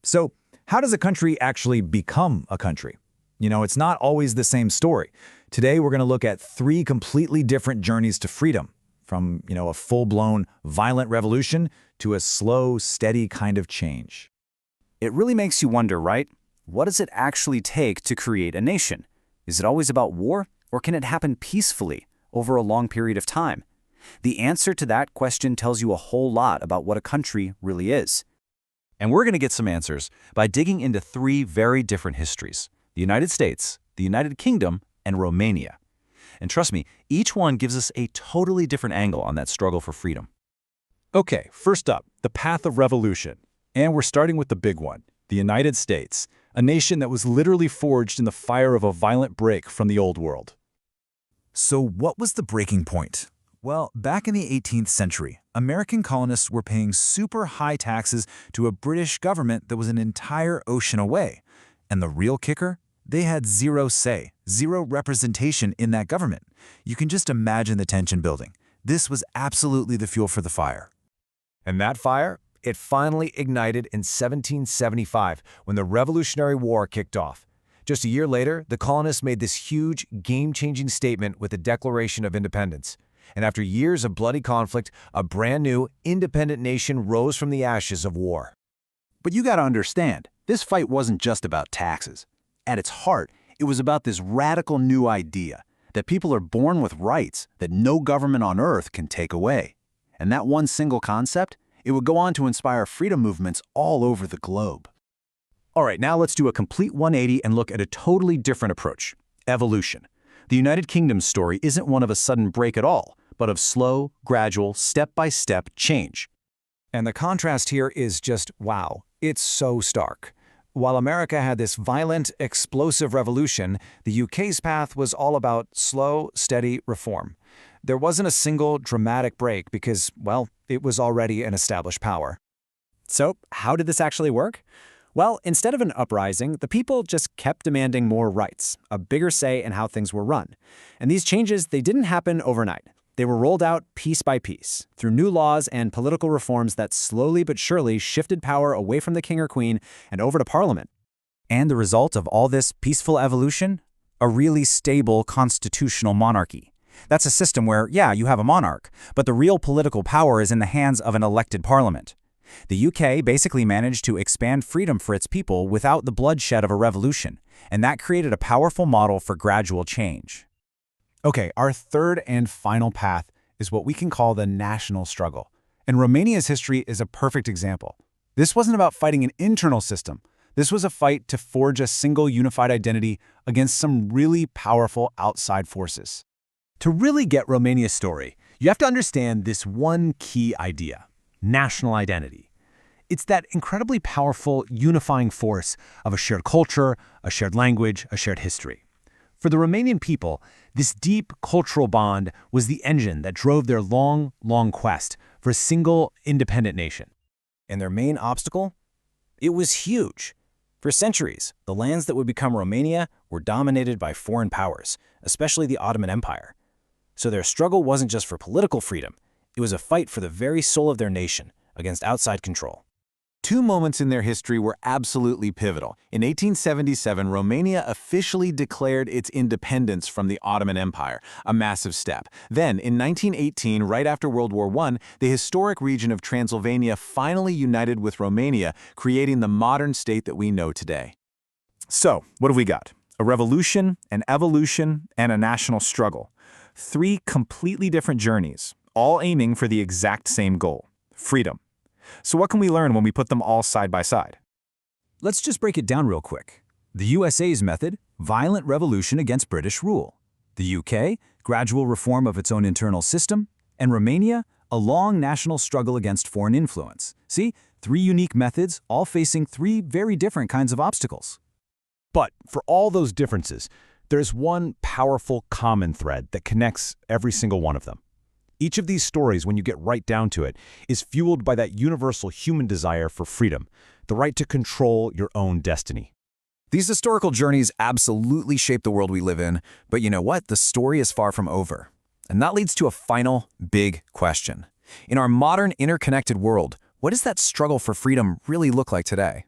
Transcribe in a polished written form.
So, how does a country actually become a country? It's not always the same story. Today, we're going to look at three completely different journeys to freedom, from, a full-blown violent revolution to a slow, steady kind of change. It really makes you wonder, right? What does it actually take to create a nation? Is it always about war, or can it happen peacefully over a long period of time? The answer to that question tells you a whole lot about what a country really is. And we're going to get some answers by digging into three very different histories: the United States, the United Kingdom, and Romania. And trust me, each one gives us a totally different angle on that struggle for freedom. Okay, first up, the path of revolution. And we're starting with the big one, the United States, a nation that was literally forged in the fire of a violent break from the old world. So what was the breaking point? Well, back in the 18th century, American colonists were paying super high taxes to a British government that was an entire ocean away. And the real kicker? They had zero say, zero representation in that government. You can just imagine the tension building. This was absolutely the fuel for the fire. And that fire? It finally ignited in 1775 when the Revolutionary War kicked off. Just a year later, the colonists made this huge, game-changing statement with the Declaration of Independence. And after years of bloody conflict, a brand new, independent nation rose from the ashes of war. But you got to understand, this fight wasn't just about taxes. At its heart, it was about this radical new idea that people are born with rights that no government on earth can take away. And that one single concept, it would go on to inspire freedom movements all over the globe. All right, now let's do a complete 180 and look at a totally different approach: evolution. The United Kingdom's story isn't one of a sudden break at all, but of slow, gradual, step-by-step change. And the contrast here is just wow. It's so stark. While America had this violent, explosive revolution, the UK's path was all about slow, steady reform. There wasn't a single dramatic break because, well, it was already an established power. So, how did this actually work? Well, instead of an uprising, the people just kept demanding more rights, a bigger say in how things were run. And these changes, they didn't happen overnight. They were rolled out piece by piece, through new laws and political reforms that slowly but surely shifted power away from the king or queen and over to parliament. And the result of all this peaceful evolution? A really stable constitutional monarchy. That's a system where, yeah, you have a monarch, but the real political power is in the hands of an elected parliament. The UK basically managed to expand freedom for its people without the bloodshed of a revolution, and that created a powerful model for gradual change. Okay, our third and final path is what we can call the national struggle. And Romania's history is a perfect example. This wasn't about fighting an internal system. This was a fight to forge a single unified identity against some really powerful outside forces. To really get Romania's story, you have to understand this one key idea: national identity. It's that incredibly powerful, unifying force of a shared culture, a shared language, a shared history. For the Romanian people, this deep cultural bond was the engine that drove their long, long quest for a single, independent nation. And their main obstacle? It was huge. For centuries, the lands that would become Romania were dominated by foreign powers, especially the Ottoman Empire. So their struggle wasn't just for political freedom. It was a fight for the very soul of their nation against outside control. Two moments in their history were absolutely pivotal. In 1877, Romania officially declared its independence from the Ottoman Empire, a massive step. Then, in 1918, right after World War I, the historic region of Transylvania finally united with Romania, creating the modern state that we know today. So, what have we got? A revolution, an evolution, and a national struggle. Three completely different journeys, all aiming for the exact same goal: freedom. So what can we learn when we put them all side by side? Let's just break it down real quick. The USA's method, violent revolution against British rule. The UK, gradual reform of its own internal system. And Romania, a long national struggle against foreign influence. See, three unique methods, all facing three very different kinds of obstacles. But for all those differences, there's one powerful common thread that connects every single one of them. Each of these stories, when you get right down to it, is fueled by that universal human desire for freedom, the right to control your own destiny. These historical journeys absolutely shape the world we live in, but you know what? The story is far from over. And that leads to a final, big question. In our modern, interconnected world, what does that struggle for freedom really look like today?